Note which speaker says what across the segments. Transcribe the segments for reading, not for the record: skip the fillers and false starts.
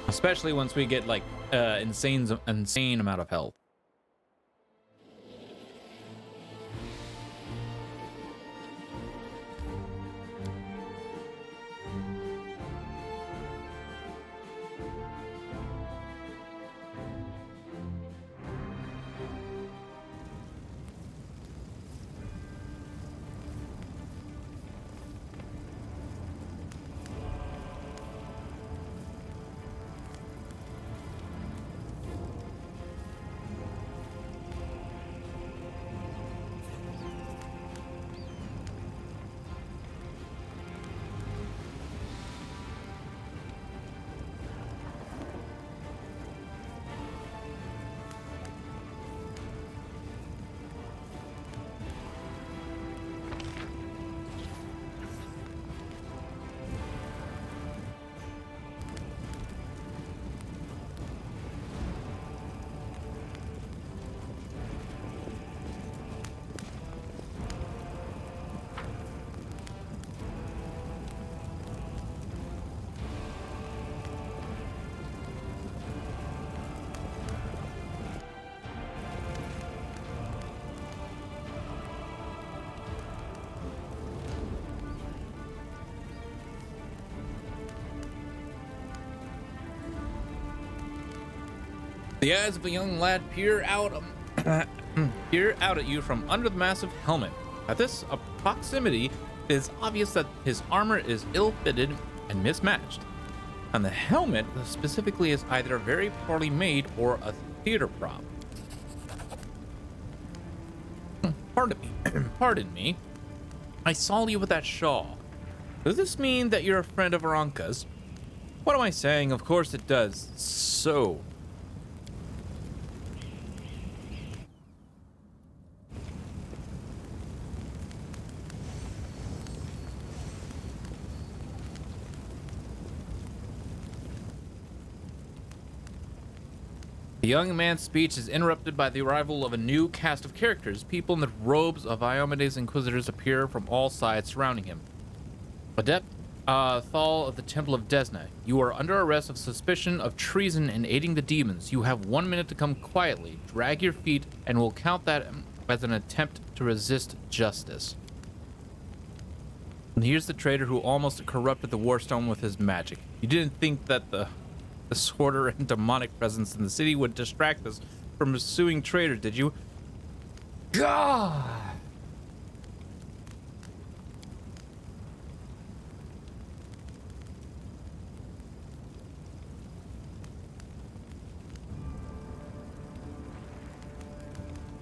Speaker 1: Especially once we get like insane amount of health. The eyes of a young lad peer out at you from under the massive helmet. At this proximity, it is obvious that his armor is ill-fitted and mismatched, and the helmet specifically is either very poorly made or a theater prop. Pardon me. Pardon me. I saw you with that shawl. Does this mean that you're a friend of Aranka's? What am I saying? Of course it does. So... The young man's speech is interrupted by the arrival of a new cast of characters. People in the robes of Iomede's Inquisitors appear from all sides surrounding him. Adept Thal of the Temple of Desna, you are under arrest of suspicion of treason and aiding the demons. You have 1 minute to come quietly, drag your feet, and we'll count that as an attempt to resist justice. And here's the traitor who almost corrupted the Warstone with his magic. You didn't think that the disorder and demonic presence in the city would distract us from pursuing traitor, did you? God!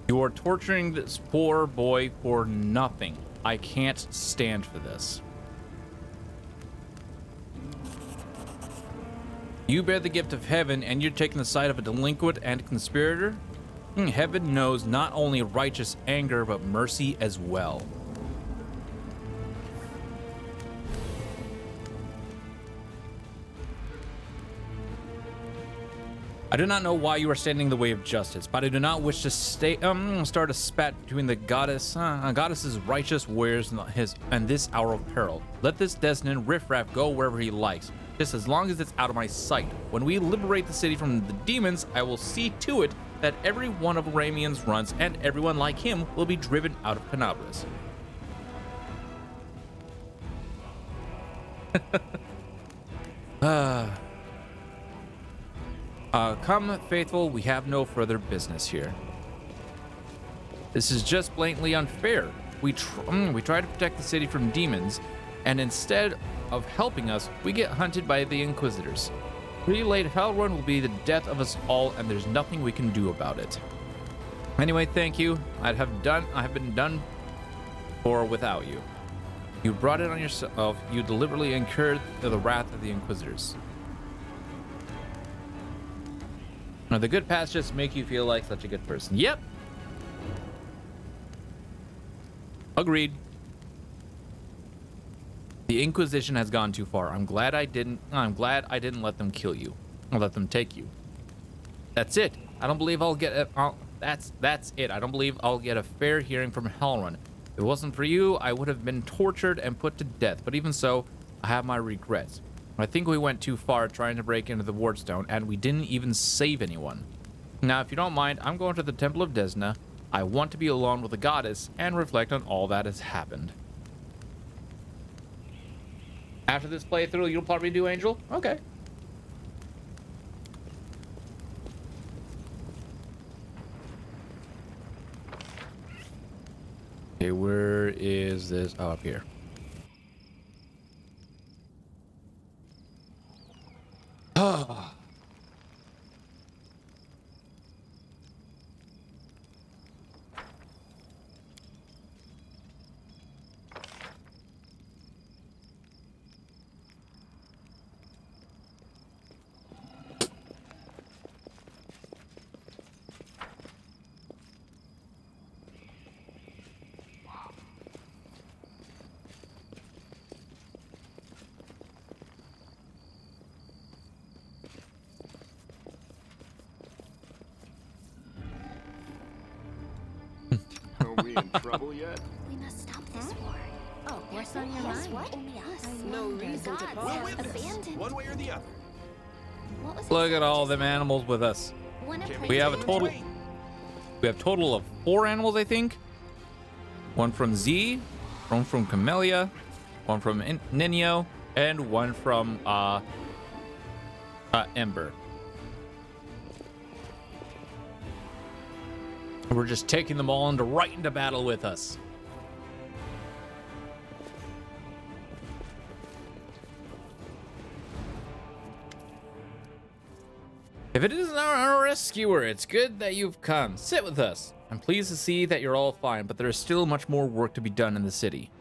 Speaker 1: You are torturing this poor boy for nothing. I can't stand for this. You bear the gift of heaven, and you're taking the side of a delinquent and conspirator? Heaven knows not only righteous anger, but mercy as well. I do not know why you are standing in the way of justice, but I do not wish to start a spat between the goddess's righteous warriors and this hour of peril. Let this Desnan riffraff go wherever he likes, just as long as it's out of my sight. When we liberate the city from the demons, I will see to it that every one of Ramian's runs and everyone like him will be driven out of Canabras. Come, faithful, we have no further business here. This is just blatantly unfair. We try to protect the city from demons, and instead of helping us, we get hunted by the Inquisitors. Pretty late Hellrun will be the death of us all, and there's nothing we can do about it. Anyway, thank you. I have been done for without you. You brought it on yourself. You deliberately incurred the wrath of the Inquisitors. Now, the good past just make you feel like such a good person. Yep. Agreed. The Inquisition has gone too far. I'm glad I didn't let them kill you. Or let them take you. That's it. I don't believe I'll get that's it. I don't believe I'll get a fair hearing from Hellrun. If it wasn't for you, I would have been tortured and put to death. But even so, I have my regrets. I think we went too far trying to break into the Wardstone, and we didn't even save anyone. Now, if you don't mind, I'm going to the Temple of Desna. I want to be alone with the goddess and reflect on all that has happened. After this playthrough, you'll probably do Angel? Okay. Okay, where is this? Oh, up here. Oh.
Speaker 2: Are we in trouble yet?
Speaker 3: We must stop this war.
Speaker 4: Oh, what's on your
Speaker 3: Yes,
Speaker 4: mind?
Speaker 3: what? Only us.
Speaker 4: No reason to
Speaker 3: Gods
Speaker 2: We'll
Speaker 4: pause.
Speaker 2: witness,
Speaker 3: abandoned.
Speaker 2: one way or the other.
Speaker 3: What was
Speaker 1: Look
Speaker 3: it
Speaker 1: at all
Speaker 3: just
Speaker 1: them animals with us.
Speaker 3: One of
Speaker 2: Can't
Speaker 1: We have a
Speaker 2: wait.
Speaker 1: total. We have total of 4 animals, I think. One from Z, one from Camellia, one from Nino, and one from Ember. We're just taking them all right into battle with us. If it isn't our rescuer, it's good that you've come. Sit with us. I'm pleased to see that you're all fine, but there is still much more work to be done in the city.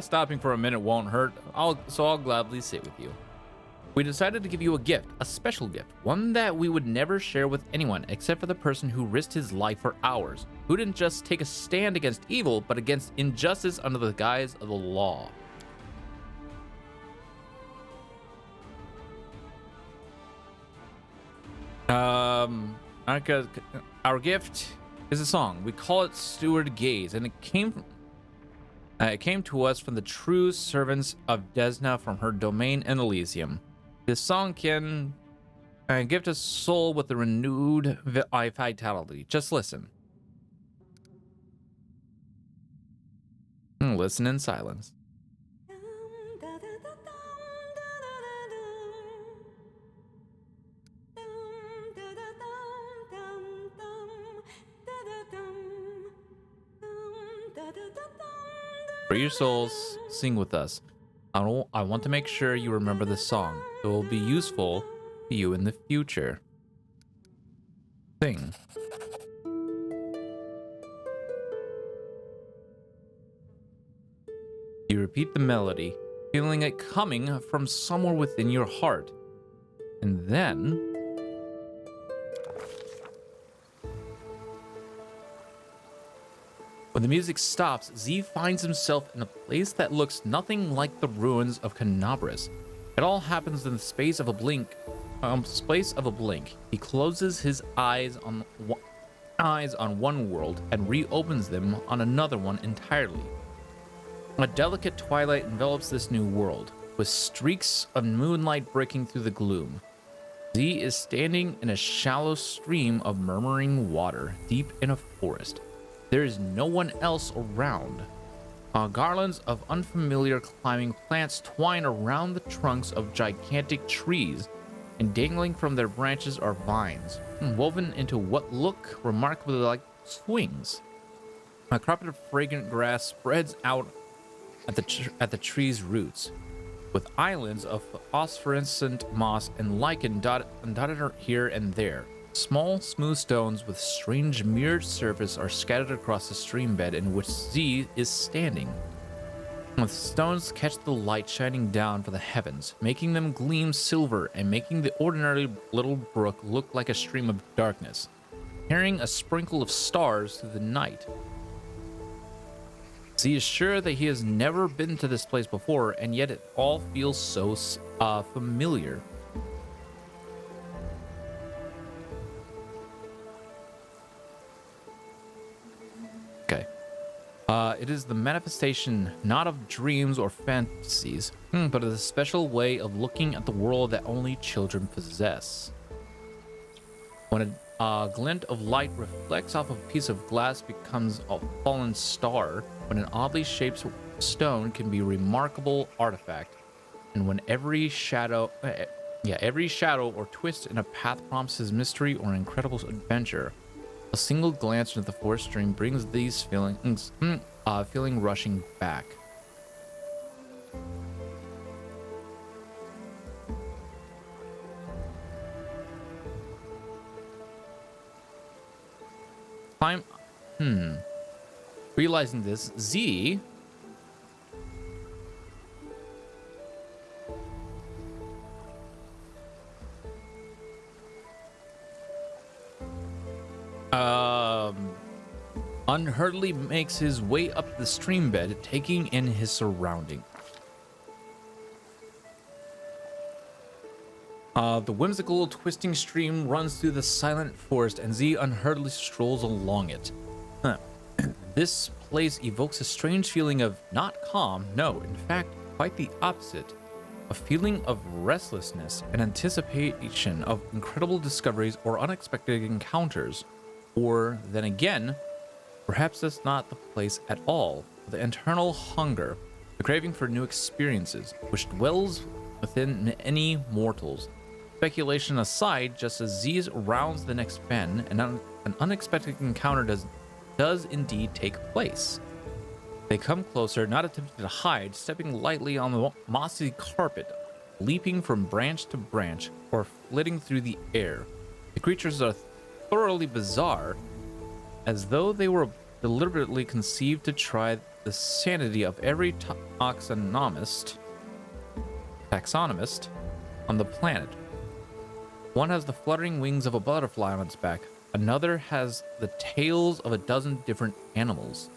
Speaker 1: Stopping for a minute won't hurt. I'll gladly sit with you. We decided to give you a gift, a special gift, one that we would never share with anyone except for the person who risked his life for ours, who didn't just take a stand against evil, but against injustice under the guise of the law. Our gift is a song. We call it Steward Gaze, and it came to us from the true servants of Desna from her domain in Elysium. This song can gift a soul with a renewed vitality. Just listen. Listen in silence. For your souls, sing with us. I want to make sure you remember this song. It will be useful to you in the future. Sing. You repeat the melody, feeling it coming from somewhere within your heart. And then... when the music stops, Z finds himself in a place that looks nothing like the ruins of Canabras. It all happens in the space of a blink. He closes his eyes on one world and reopens them on another one entirely. A delicate twilight envelops this new world, with streaks of moonlight breaking through the gloom. Z is standing in a shallow stream of murmuring water, deep in a forest. There is no one else around. Garlands of unfamiliar climbing plants twine around the trunks of gigantic trees, and dangling from their branches are vines, woven into what look remarkably like swings. A carpet of fragrant grass spreads out at the tree's roots, with islands of phosphorescent moss and lichen dotted here and there. Small, smooth stones with strange mirrored surface are scattered across the stream bed in which Z is standing. The stones catch the light shining down from the heavens, making them gleam silver and making the ordinary little brook look like a stream of darkness, carrying a sprinkle of stars through the night. Z is sure that he has never been to this place before, and yet it all feels so familiar. Okay. It is the manifestation not of dreams or fantasies, but of a special way of looking at the world that only children possess. When a glint of light reflects off of a piece of glass, becomes a fallen star. When an oddly shaped stone can be a remarkable artifact, and when every shadow or twist in a path promises mystery or incredible adventure. A single glance into the forest stream brings these feelings, feeling rushing back. Realizing this, Z unhurriedly makes his way up the stream bed, taking in his surrounding. The whimsical, twisting stream runs through the silent forest, and Z unhurriedly strolls along it. This place evokes a strange feeling of not calm, no, in fact, quite the opposite. A feeling of restlessness and anticipation of incredible discoveries or unexpected encounters. Or, then again, perhaps that's not the place at all. The internal hunger, the craving for new experiences, which dwells within any mortals. Speculation aside, just as Z rounds the next bend, an unexpected encounter does indeed take place. They come closer, not attempting to hide, stepping lightly on the mossy carpet, leaping from branch to branch, or flitting through the air. The creatures are thoroughly bizarre, as though they were deliberately conceived to try the sanity of every taxonomist on the planet. One has the fluttering wings of a butterfly on its back. Another has the tails of a dozen different animals.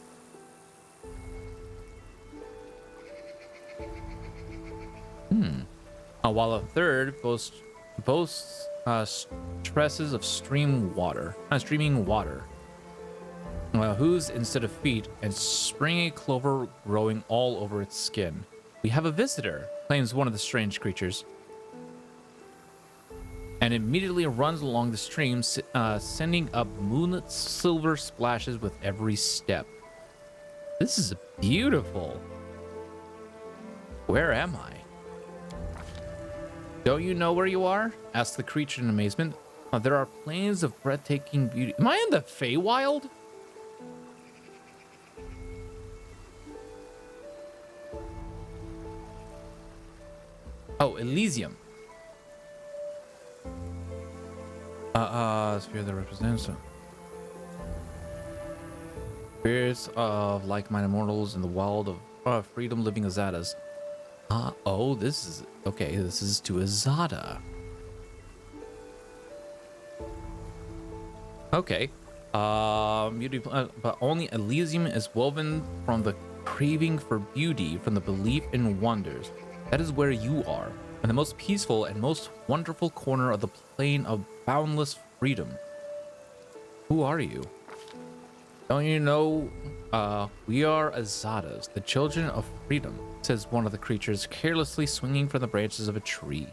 Speaker 1: While a third boasts stresses of streaming water, hooves instead of feet, and springy clover growing all over its skin. We have a visitor, claims one of the strange creatures, and immediately runs along the stream, sending up moonlit silver splashes with every step. This is beautiful. Where am I? Don't you know where you are? Asked the creature in amazement. There are plains of breathtaking beauty. Am I in the Feywild? Oh, Elysium. Sphere that represents spirits of like-minded mortals in the wild of freedom living Azadas. Oh, this is okay. This is to Azada. Okay. Beauty, but only Elysium is woven from the craving for beauty, from the belief in wonders. That is where you are, in the most peaceful and most wonderful corner of the plane of boundless freedom. Who are you? Don't you know, we are Azadas, the children of freedom, says one of the creatures, carelessly swinging from the branches of a tree.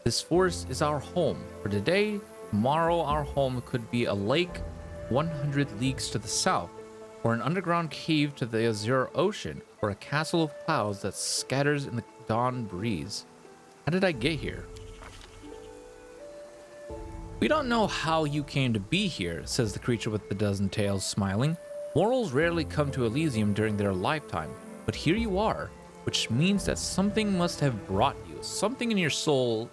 Speaker 1: This forest is our home. For today, tomorrow our home could be a lake 100 leagues to the south, or an underground cave to the azure ocean, or a castle of clouds that scatters in the dawn breeze. How did I get here? We don't know how you came to be here, says the creature with the dozen tails, smiling. Mortals rarely come to Elysium during their lifetime, but here you are, which means that something must have brought you, something in your soul.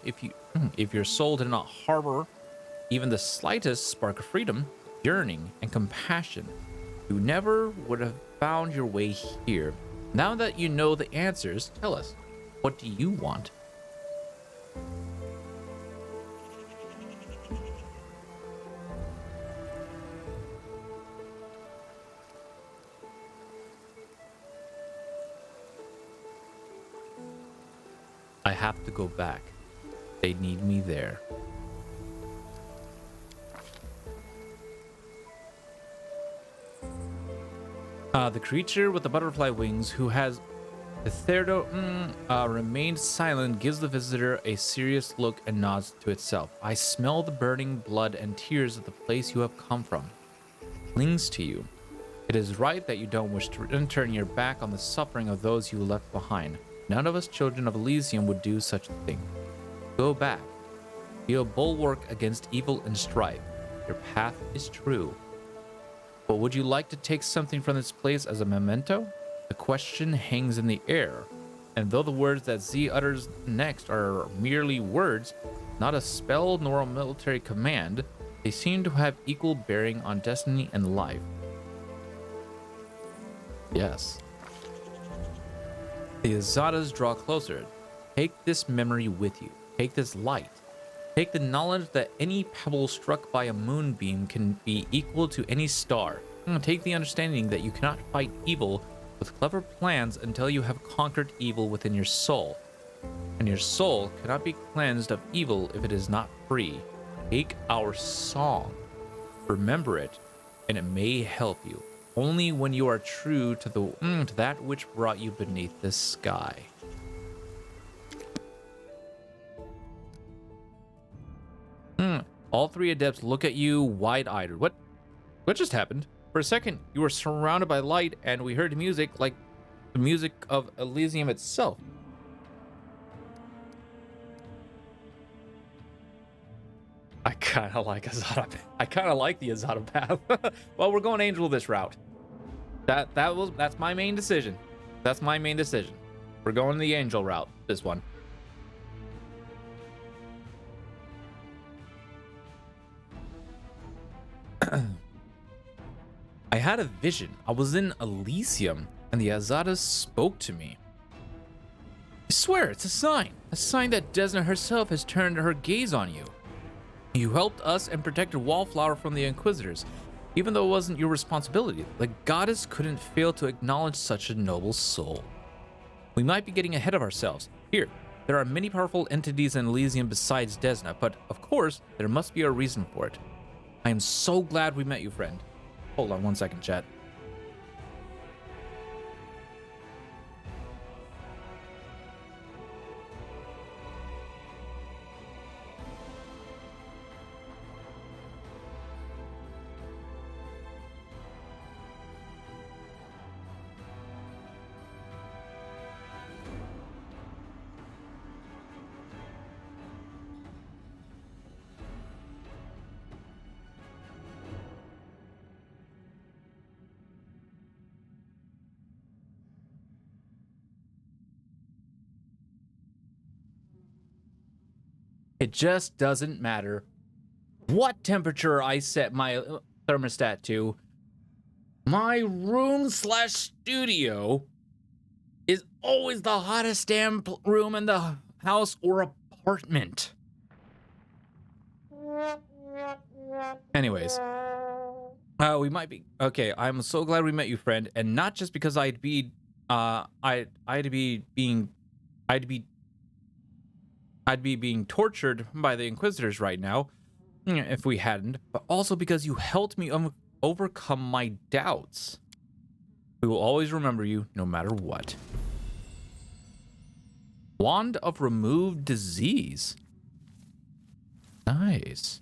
Speaker 1: If your soul did not harbor even the slightest spark of freedom, yearning, and compassion, you never would have found your way here. Now that you know the answers, tell us, what do you want? I have to go back. They need me there. The creature with the butterfly wings who has hitherto remained silent gives the visitor a serious look and nods to itself. I smell the burning blood and tears of the place you have come from. Clings to you. It is right that you don't wish to turn your back on the suffering of those you left behind. None of us children of Elysium would do such a thing. Go back. Be a bulwark against evil and strife. Your path is true. But would you like to take something from this place as a memento? The question hangs in the air, and though the words that Z utters next are merely words, not a spell nor a military command, they seem to have equal bearing on destiny and life. Yes. The Azadas draw closer. Take this memory with you. Take this light. Take the knowledge that any pebble struck by a moonbeam can be equal to any star. Take the understanding that you cannot fight evil with clever plans until you have conquered evil within your soul. And your soul cannot be cleansed of evil if it is not free. Take our song. Remember it, and it may help you. Only when you are true to to that which brought you beneath this sky. All three adepts look at you wide-eyed. What just happened? For a second, you were surrounded by light, and we heard music like the music of Elysium itself. I kind of like Azada. I kind of like the Azada path. Well, we're going Angel this route. That's my main decision. That's my main decision. We're going the Angel route. This one. I had a vision. I was in Elysium, and the Azadas spoke to me. I swear, it's a sign that Desna herself has turned her gaze on you. You helped us and protected Wallflower from the Inquisitors, even though it wasn't your responsibility. The goddess couldn't fail to acknowledge such a noble soul. We might be getting ahead of ourselves. Here, there are many powerful entities in Elysium besides Desna, but of course, there must be a reason for it. I am so glad we met you, friend. Hold on one second, chat. It just doesn't matter what temperature I set my thermostat to. My room/studio is always the hottest damn room in the house or apartment. Anyways, we might be okay. I'm so glad we met you, friend, and not just because I'd be being tortured by the Inquisitors right now, if we hadn't, but also because you helped me overcome my doubts. We will always remember you, no matter what. Wand of Removed Disease. Nice.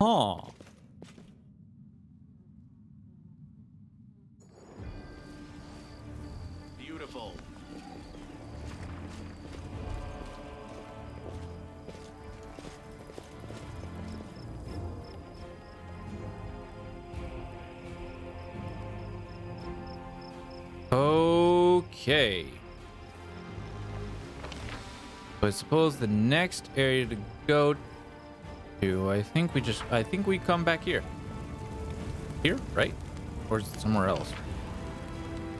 Speaker 1: Oh.
Speaker 2: Beautiful.
Speaker 1: Okay. So I suppose the next area to go to, I think we come back here. Here, right? Or is it somewhere else?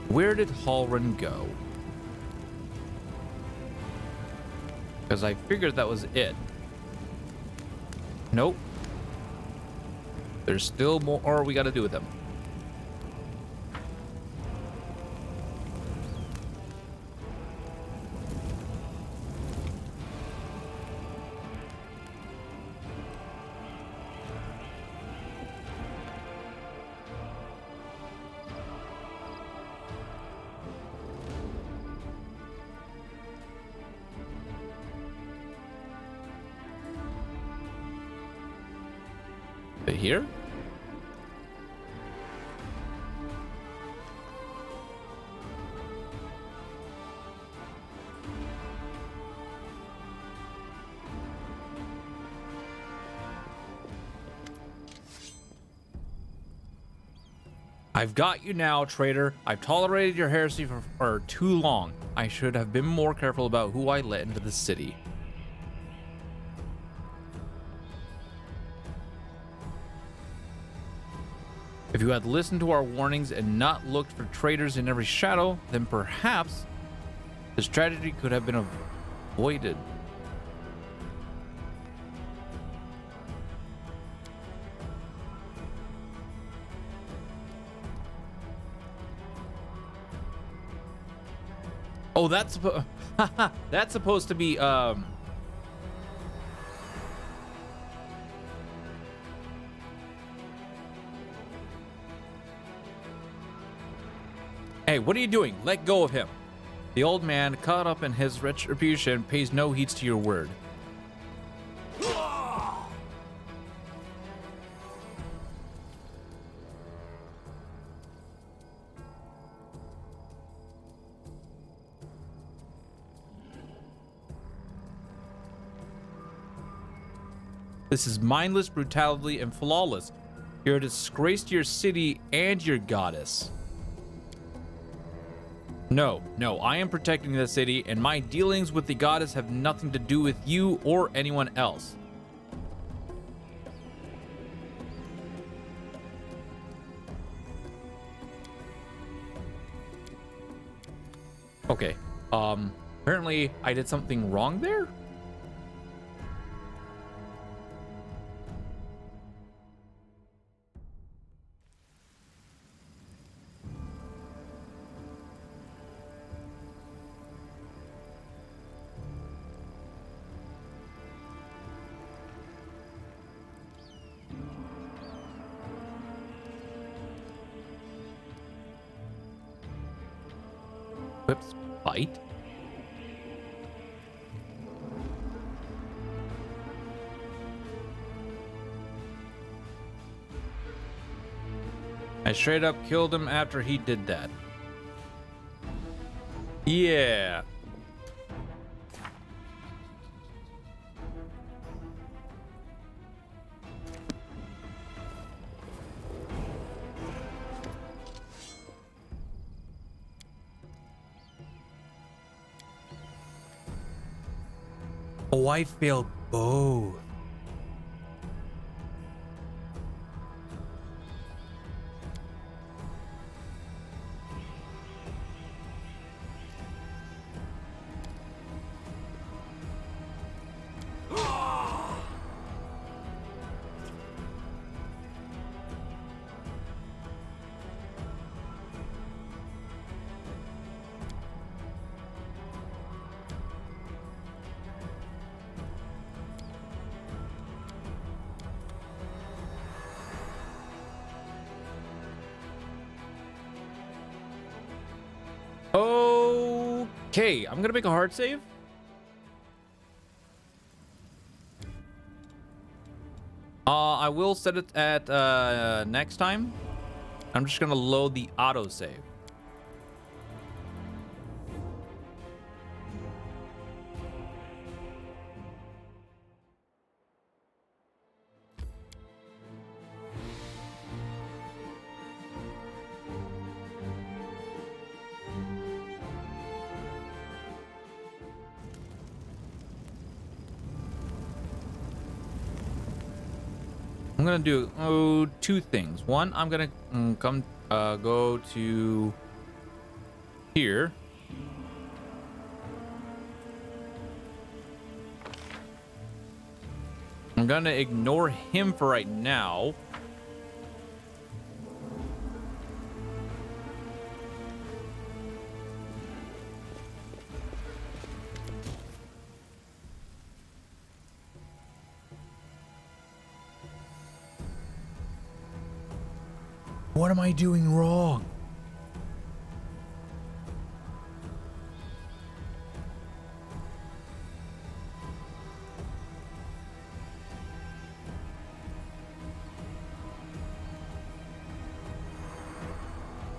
Speaker 1: Where did Hallrun go? Because I figured that was it. Nope. There's still more we got to do with them. Here? I've got you now, traitor. I've tolerated your heresy for too long. I should have been more careful about who I let into the city. If you had listened to our warnings and not looked for traitors in every shadow, then perhaps this tragedy could have been avoided. Oh, that's that's supposed to be Hey, what are you doing? Let go of him. The old man, caught up in his retribution, pays no heed to your word. This is mindless brutality and flawless. You're a disgrace to your city and your goddess. No, I am protecting the city, and my dealings with the goddess have nothing to do with you or anyone else. Okay, apparently I did something wrong there? Whips bite. I straight up killed him after he did that. Yeah. Oh, I failed both. Okay, I'm gonna make a hard save. I will set it at next time. I'm just gonna load the auto save. I'm gonna do two things. One, I'm gonna go to here. I'm gonna ignore him for right now. What am I doing wrong?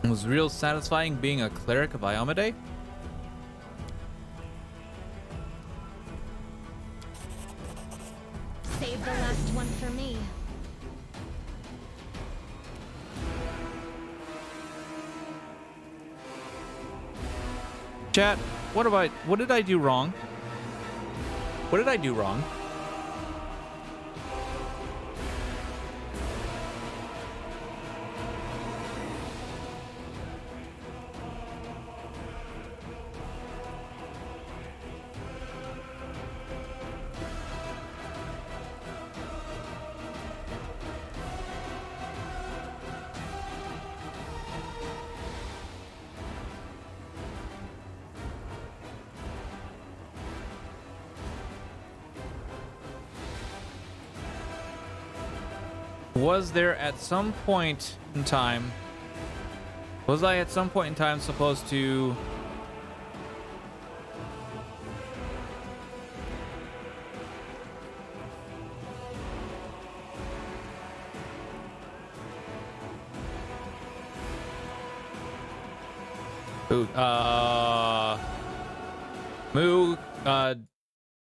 Speaker 1: It was real satisfying being a cleric of Iomade.
Speaker 4: Save the last one for me.
Speaker 1: Chat, what did I do wrong? What did I do wrong? Was there at some point in time, was I at some point in time supposed to Moo,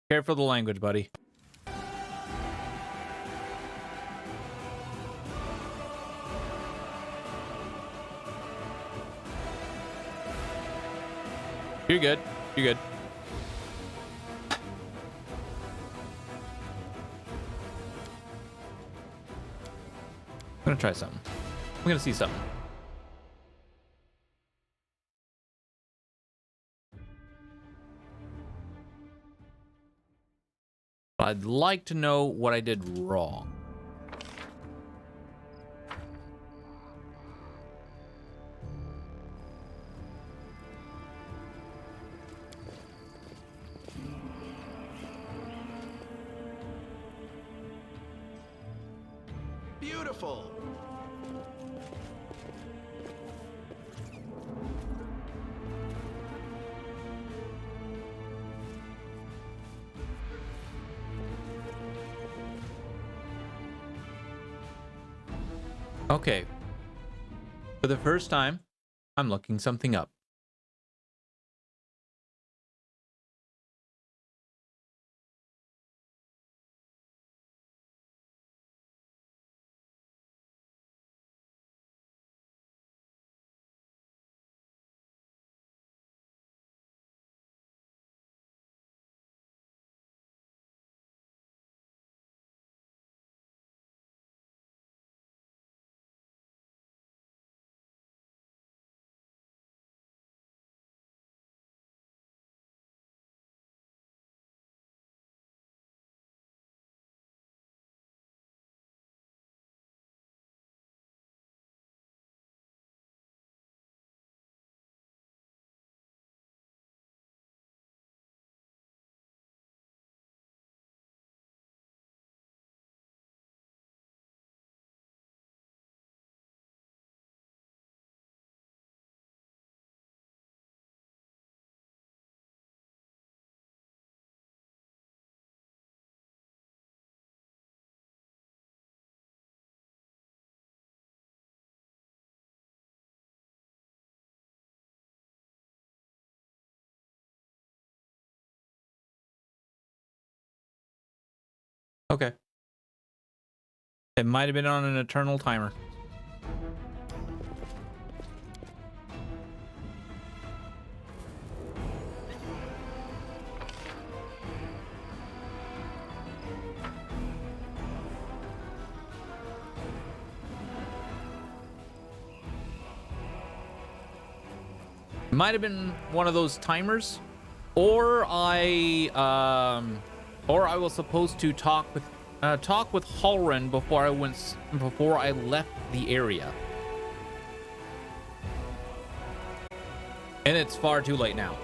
Speaker 1: care for the language, buddy. You're good. You're good. I'm gonna try something. I'm gonna see something. I'd like to know what I did wrong.
Speaker 2: Beautiful.
Speaker 1: Okay. For the first time, I'm looking something up. Okay. It might have been on an eternal timer. It might have been one of those timers, or I was supposed to talk with talk with Halren before I left the area. And it's far too late now.